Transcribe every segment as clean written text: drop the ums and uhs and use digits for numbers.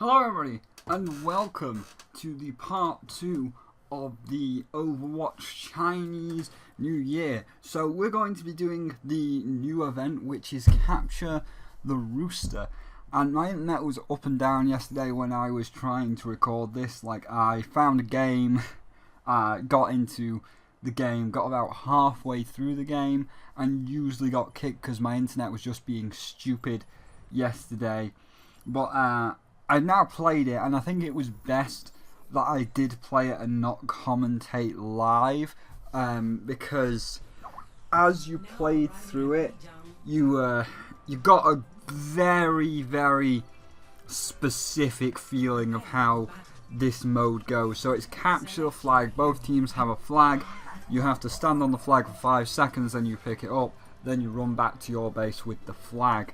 Hello everybody, and welcome to the part 2 of the Overwatch Chinese New Year. So we're going to be doing the new event, which is Capture the Rooster. And my internet was up and down yesterday when I was trying to record this. Like, I found a game, got into the game, got about halfway through the game, and usually got kicked because my internet was just being stupid yesterday. But I've now played it, and I think it was best that I did play it and not commentate live, because as you played through it, you got a very specific feeling of how this mode goes. So it's capture a flag. Both teams have a flag. You have to stand on the flag for 5 seconds, then you pick it up, then you run back to your base with the flag.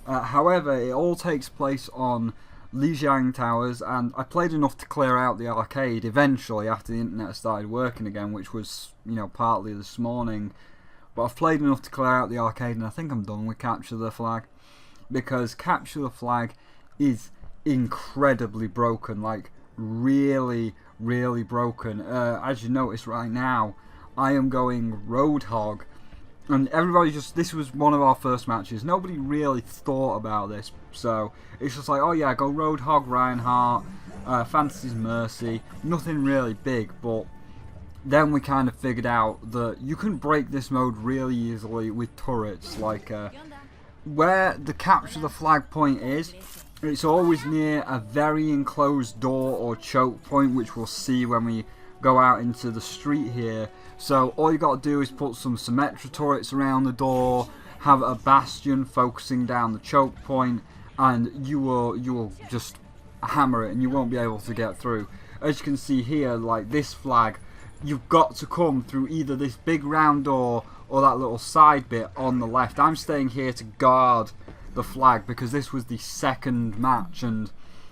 However, it all takes place on Lijiang Towers, and I played enough to clear out the arcade eventually after the internet started working again, which was, partly this morning. But I've played enough to clear out the arcade, and I think I'm done with Capture the Flag, because Capture the Flag is incredibly broken, like really broken. As you notice right now, I am going Roadhog. And everybody this was one of our first matches. Nobody really thought about this. So it's just like, oh yeah, go Roadhog, Reinhardt, Fantasy's Mercy. Nothing really big, but then we kind of figured out that you can break this mode really easily with turrets. Like, where the Capture the Flag point is, it's always near a very enclosed door or choke point, which we'll see when we go out into the street here. So all you got to do is put some Symmetra turrets around the door, have a bastion focusing down the choke point, and you will just hammer it and you won't be able to get through. As you can see here, like this flag, you've got to come through either this big round door or that little side bit on the left. I'm staying here to guard the flag because this was the second match, and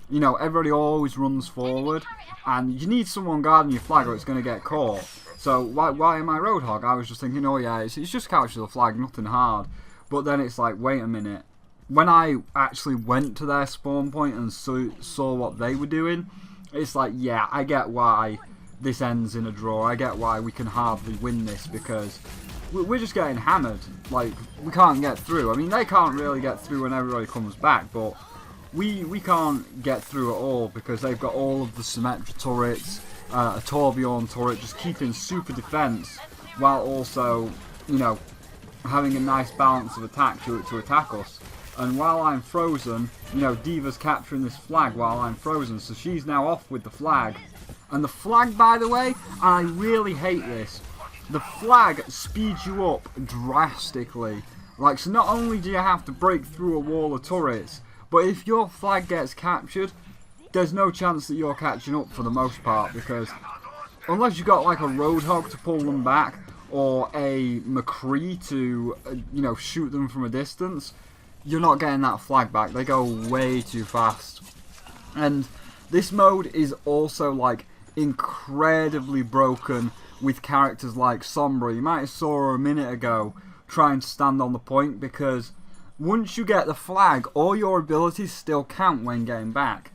everybody always runs forward, and you need someone guarding your flag or it's going to get caught. So why am I Roadhog? I was just thinking, oh yeah, it's just Capture the Flag, nothing hard. But then it's like, wait a minute. When I actually went to their spawn point and saw what they were doing, it's like, yeah, I get why this ends in a draw. I get why we can hardly win this, because we're just getting hammered. Like, we can't get through. I mean, they can't really get through when everybody comes back, but we can't get through at all because they've got all of the Symmetra turrets, a Torbjorn turret, just keeping super defense while also, having a nice balance of attack to attack us. And while I'm frozen, D.Va's capturing this flag while I'm frozen, so she's now off with the flag. And the flag, by the way, and I really hate this, the flag speeds you up drastically. Like, so not only do you have to break through a wall of turrets, but if your flag gets captured, there's no chance that you're catching up for the most part, because unless you've got like a Roadhog to pull them back or a McCree to, shoot them from a distance, you're not getting that flag back. They go way too fast. And this mode is also like incredibly broken with characters like Sombra. You might have saw her a minute ago trying to stand on the point, because once you get the flag, all your abilities still count when getting back.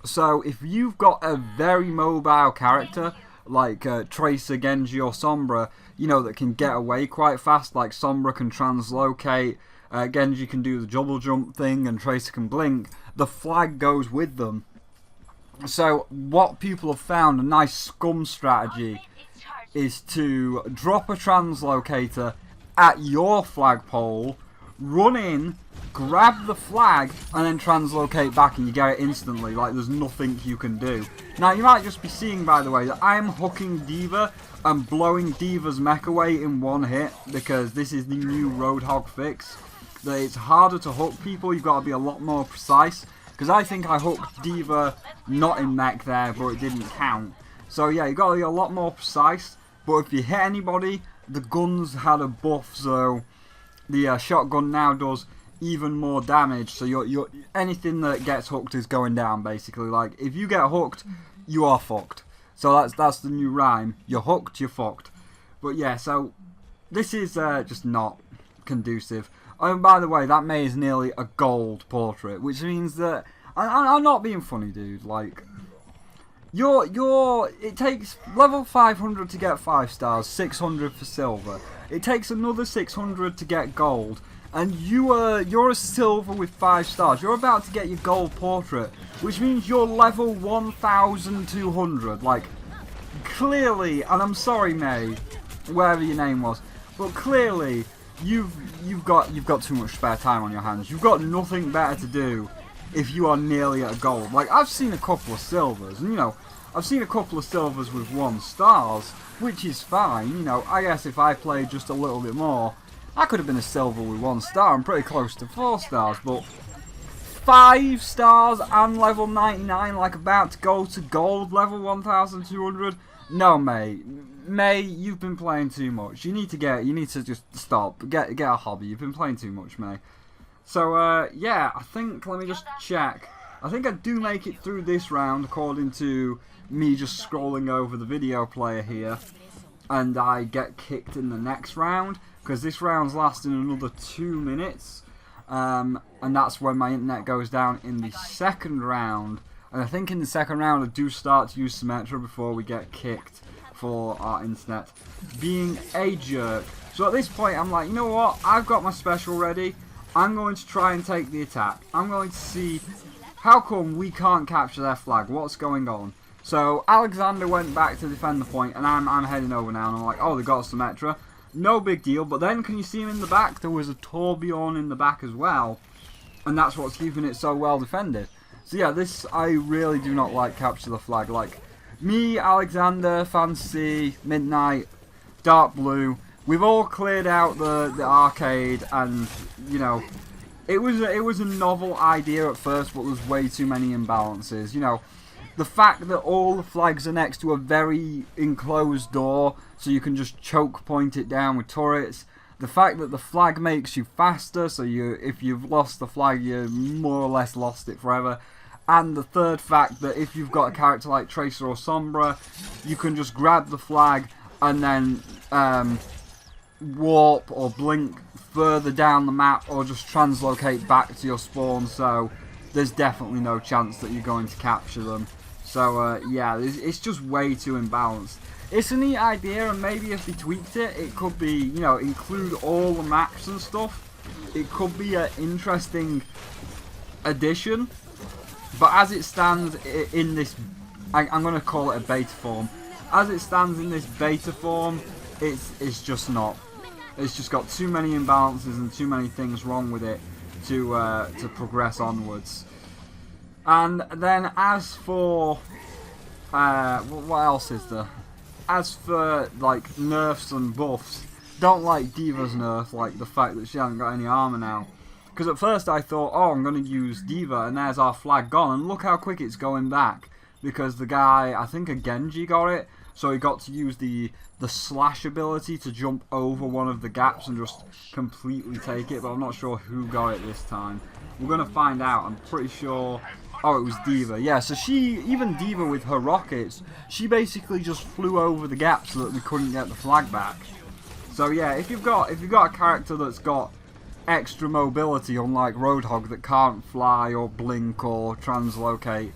So if you've got a very mobile character like Tracer, Genji or Sombra, that can get away quite fast, like Sombra can translocate, Genji can do the double jump thing, and Tracer can blink, the flag goes with them. So what people have found, a nice scum strategy, is to drop a translocator at your flagpole, run in, grab the flag, and then translocate back, and you get it instantly. Like, there's nothing you can do. Now, you might just be seeing, by the way, that I'm hooking D.Va and blowing D.Va's mech away in one hit, because this is the new Roadhog fix. That it's harder to hook people, you've got to be a lot more precise. Because I think I hooked D.Va not in mech there, but it didn't count. So yeah, you've got to be a lot more precise. But if you hit anybody, the guns had a buff, so the shotgun now does even more damage. So you're anything that gets hooked is going down, basically. Like, if you get hooked, you are fucked. So that's the new rhyme. You're hooked, you're fucked. But yeah, so this is just not conducive. Oh, and by the way, that May is nearly a gold portrait, which means that I'm not being funny, dude. Like, it takes level 500 to get 5 stars, 600 for silver. It takes another 600 to get gold. And you're a silver with 5 stars. You're about to get your gold portrait, which means you're level 1,200. Like, clearly, and I'm sorry, May, wherever your name was, but clearly you've got too much spare time on your hands. You've got nothing better to do if you are nearly at gold. Like, I've seen a couple of silvers, and I've seen a couple of silvers with 1 stars, which is fine. I guess if I played just a little bit more, I could have been a silver with 1 star. I'm pretty close to 4 stars, but 5 stars and level 99, like about to go to gold level 1,200. No, mate. May, you've been playing too much. You need to just stop. Get a hobby. You've been playing too much, May. So, yeah, I think, let me just check. I think I do make it through this round, according to me just scrolling over the video player here. And I get kicked in the next round, because this round's lasting another 2 minutes. And that's when my internet goes down in the second round. And I think in the second round I do start to use Symmetra before we get kicked for our internet being a jerk. So at this point I'm like, you know what, I've got my special ready. I'm going to try and take the attack. I'm going to see how come we can't capture their flag. What's going on? So Alexander went back to defend the point, and I'm heading over now, and I'm like, oh, they got Symmetra. No big deal. But then, can you see him in the back? There was a Torbjorn in the back as well, and that's what's keeping it so well defended. So yeah, this, I really do not like capture the flag. Like, me, Alexander, Fancy, Midnight, Dark Blue, we've all cleared out the arcade, and it was a novel idea at first, but there's way too many imbalances. The fact that all the flags are next to a very enclosed door, so you can just choke point it down with turrets. The fact that the flag makes you faster, so if you've lost the flag, you more or less lost it forever. And the third fact that if you've got a character like Tracer or Sombra, you can just grab the flag and then warp or blink further down the map, or just translocate back to your spawn, so there's definitely no chance that you're going to capture them. So yeah, it's just way too imbalanced. It's a neat idea, and maybe if they tweaked it, it could be, include all the maps and stuff. It could be an interesting addition. But as it stands in this, I'm going to call it a beta form. As it stands in this beta form, it's just not. It's just got too many imbalances and too many things wrong with it to progress onwards. And then as for what else is there? As for like nerfs and buffs, don't like D.Va's nerf, like the fact that she hasn't got any armor now. Because at first I thought, oh, I'm going to use D.Va, and there's our flag gone, and look how quick it's going back. Because the guy, I think a Genji got it, so he got to use the slash ability to jump over one of the gaps and just completely take it, but I'm not sure who got it this time. We're going to find out. I'm pretty sure. Oh, it was D.Va. Yeah, so even D.Va with her rockets, she basically just flew over the gap so that we couldn't get the flag back. So yeah, if you've got a character that's got extra mobility, unlike Roadhog that can't fly or blink or translocate,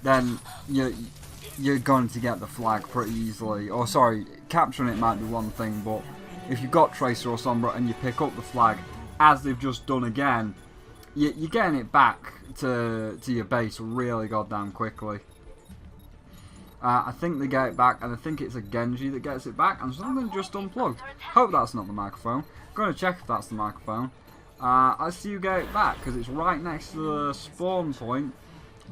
then you're going to get the flag pretty easily. Or sorry, capturing it might be one thing, but if you've got Tracer or Sombra and you pick up the flag, as they've just done again, you're getting it back to your base really goddamn quickly. I think they get it back, and I think it's a Genji that gets it back, and something just unplugged. Hope that's not the microphone. I'm going to check if that's the microphone. Let's see you get it back, because it's right next to the spawn point.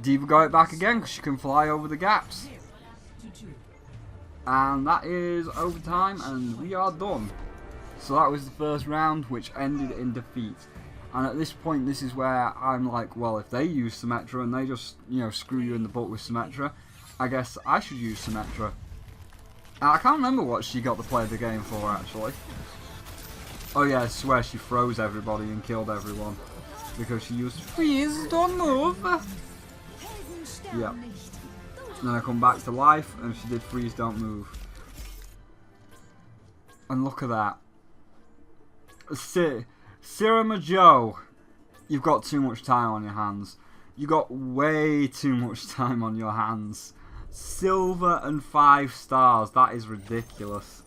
D.Va got it back again, because she can fly over the gaps. And that is overtime, and we are done. So that was the first round, which ended in defeat. And at this point, this is where I'm like, well, if they use Symmetra and they just, screw you in the butt with Symmetra, I guess I should use Symmetra. I can't remember what she got the play of the game for, actually. Oh yeah, I swear she froze everybody and killed everyone. Because she used freeze, don't move. Yeah. Then I come back to life and she did freeze, don't move. And look at that. Sirama Joe, you've got too much time on your hands. You got way too much time on your hands. Silver and 5 stars. That is ridiculous.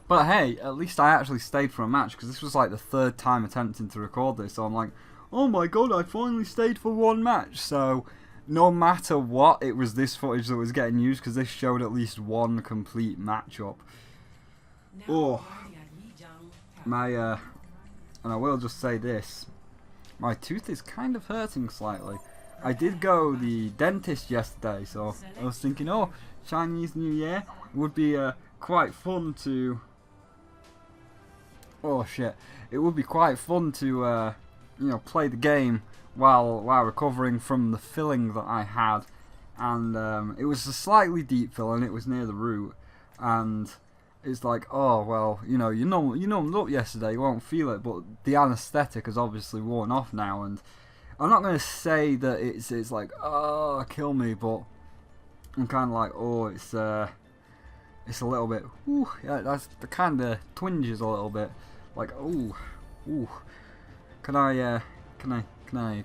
But hey, at least I actually stayed for a match, because this was like the 3rd time attempting to record this. So I'm like, oh my god, I finally stayed for one match. So no matter what, it was this footage that was getting used, because this showed at least one complete matchup. Oh, and I will just say this. My tooth is kind of hurting slightly. I did go the dentist yesterday, so I was thinking, oh, Chinese New Year would be quite fun to... Oh shit! It would be quite fun to, you know, play the game while recovering from the filling that I had, and it was a slightly deep fill, and it was near the root, and it's like, oh well, you numbed up yesterday, you won't feel it, but the anaesthetic has obviously worn off now, and I'm not going to say that it's like, oh, kill me, but I'm kind of like, oh, it's a little bit, whew, yeah, that's the kind of twinges a little bit, like, oh, ooh, can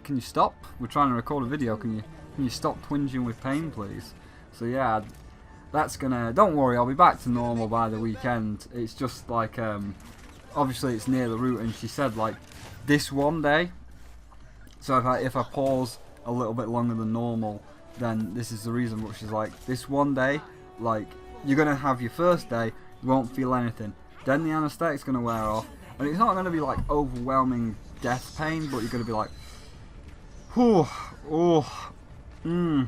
you stop? We're trying to record a video. Can you stop twinging with pain, please? So yeah, that's gonna. Don't worry, I'll be back to normal by the weekend. It's just like, obviously it's near the root, and she said like this one day. So if I pause a little bit longer than normal, then this is the reason. But she's like, this one day, like you're gonna have your first day, you won't feel anything. Then the anaesthetic's gonna wear off, and it's not gonna be like overwhelming death pain, but you're gonna be like, whew, oh, can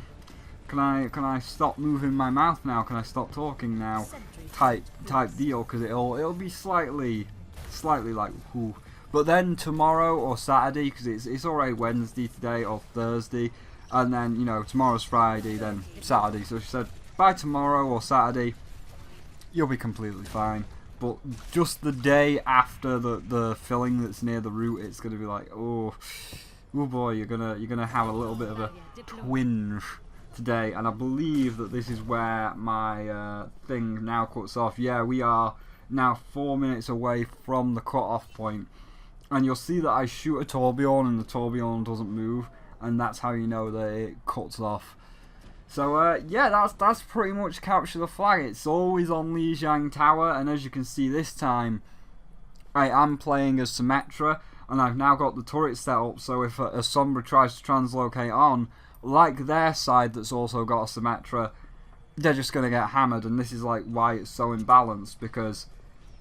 I stop moving my mouth now? Can I stop talking now? Type deal, because it'll be slightly like, whew. But then tomorrow or Saturday, because it's already Wednesday today or Thursday, and then, you know, tomorrow's Friday, then Saturday. So she said by tomorrow or Saturday, you'll be completely fine. But just the day after the filling that's near the root, it's gonna be like, oh boy, you're gonna have a little bit of a twinge today, and I believe that this is where my thing now cuts off. Yeah, we are now 4 minutes away from the cut-off point, and you'll see that I shoot a tourbillon and the tourbillon doesn't move, and that's how you know that it cuts off. So yeah, that's pretty much capture the flag. It's always on Lijiang Tower, and as you can see this time, I am playing as Symmetra, and I've now got the turret set up, so if a Sombra tries to translocate on, like their side that's also got a Symmetra, they're just going to get hammered, and this is like why it's so imbalanced, because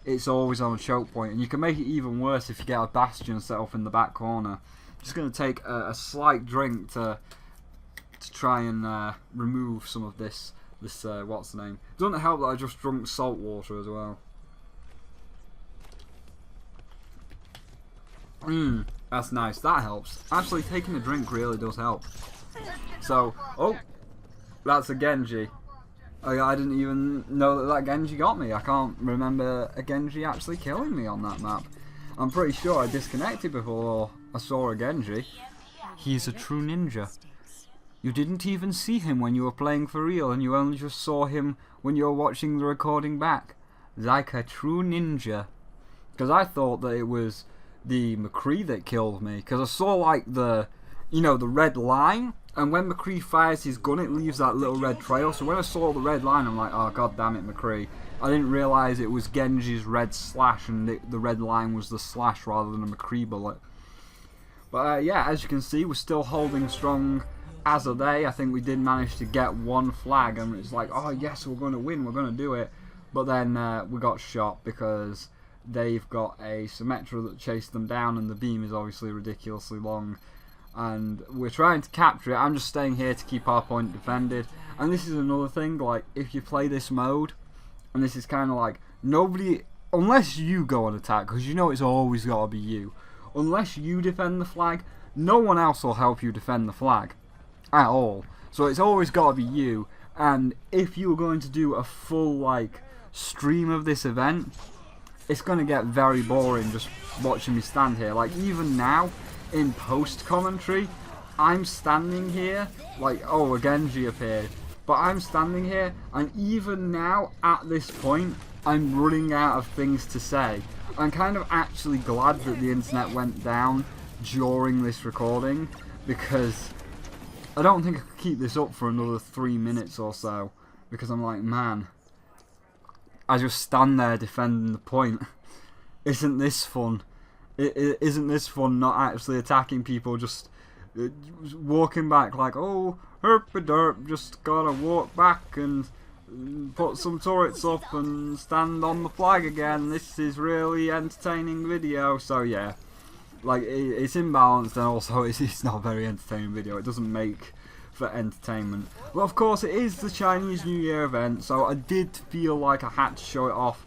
it's always on a choke point, and you can make it even worse if you get a Bastion set up in the back corner. Just going to take a slight drink to try and remove some of this what's the name. Doesn't help that I just drunk salt water as well. That's nice. That helps. Actually, taking a drink really does help. So, oh, that's a Genji. I didn't even know that Genji got me. I can't remember a Genji actually killing me on that map. I'm pretty sure I disconnected before I saw a Genji. He's a true ninja. You didn't even see him when you were playing for real, and you only just saw him when you were watching the recording back. Like a true ninja. Because I thought that it was the McCree that killed me, because I saw like the red line, and when McCree fires his gun it leaves that little red trail, so when I saw the red line I'm like, oh god damn it, McCree. I didn't realise it was Genji's red slash, and the red line was the slash rather than a McCree bullet. But yeah, as you can see, we're still holding strong as of day. I think we did manage to get one flag, and it's like, oh yes, we're going to win, we're going to do it. But then we got shot because they've got a Symmetra that chased them down, and the beam is obviously ridiculously long, and we're trying to capture it. I'm just staying here to keep our point defended. And this is another thing, like if you play this mode, and this is kind of like, nobody, unless you go on attack, because you know it's always got to be you, unless you defend the flag, no one else will help you defend the flag at all. So it's always got to be you. And if you were going to do a full like stream of this event, it's going to get very boring just watching me stand here. Like even now in post commentary, I'm standing here like, oh, a Genji appeared, but I'm standing here, and even now at this point I'm running out of things to say. I'm kind of actually glad that the internet went down during this recording, because I don't think I could keep this up for another 3 minutes or so, because I'm like, man, I just stand there defending the point. Isn't this fun? Isn't this fun not actually attacking people, just walking back like, oh, herpy derp, just gotta walk back and put some turrets up and stand on the flag again. This is really entertaining video. So yeah, like it's imbalanced, and also it's not a very entertaining video. It doesn't make for entertainment. Well, of course, it is the Chinese New Year event, so I did feel like I had to show it off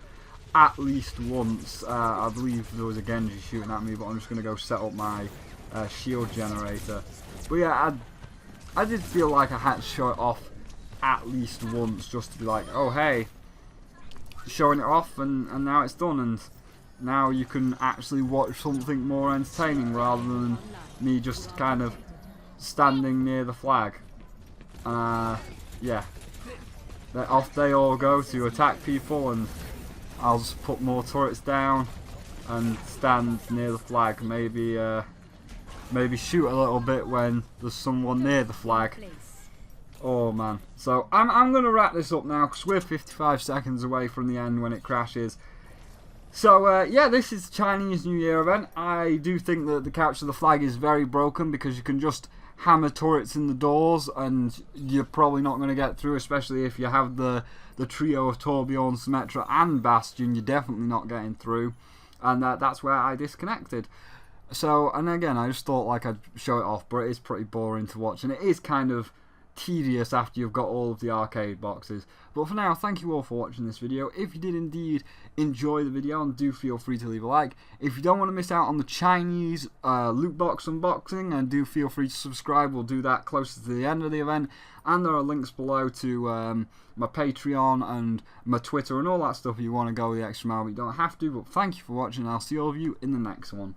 at least once. I believe there was a Genji shooting at me, but I'm just going to go set up my shield generator. But yeah, I did feel like I had to show it off at least once, just to be like, oh hey, showing it off, and now it's done, and now you can actually watch something more entertaining rather than me just kind of standing near the flag. Yeah, off they all go to attack people, and I'll just put more turrets down and stand near the flag. Maybe maybe shoot a little bit when there's someone near the flag. Oh man. So I'm gonna wrap this up now, because we're 55 seconds away from the end when it crashes. So yeah, this is the Chinese New Year event. I do think that the capture the flag is very broken, because you can just hammer turrets in the doors and you're probably not going to get through, especially if you have the trio of Torbjorn, Symmetra and Bastion. You're definitely not getting through, and that's where I disconnected. So, and again, I just thought like I'd show it off, but it is pretty boring to watch, and it is kind of tedious after you've got all of the arcade boxes. But for now, thank you all for watching this video. If you did indeed enjoy the video, and do feel free to leave a like. If you don't want to miss out on the Chinese loot box unboxing, and do feel free to subscribe. We'll do that closer to the end of the event, and there are links below to my Patreon and my Twitter and all that stuff if you want to go the extra mile, but you don't have to. But thank you for watching, and I'll see all of you in the next one.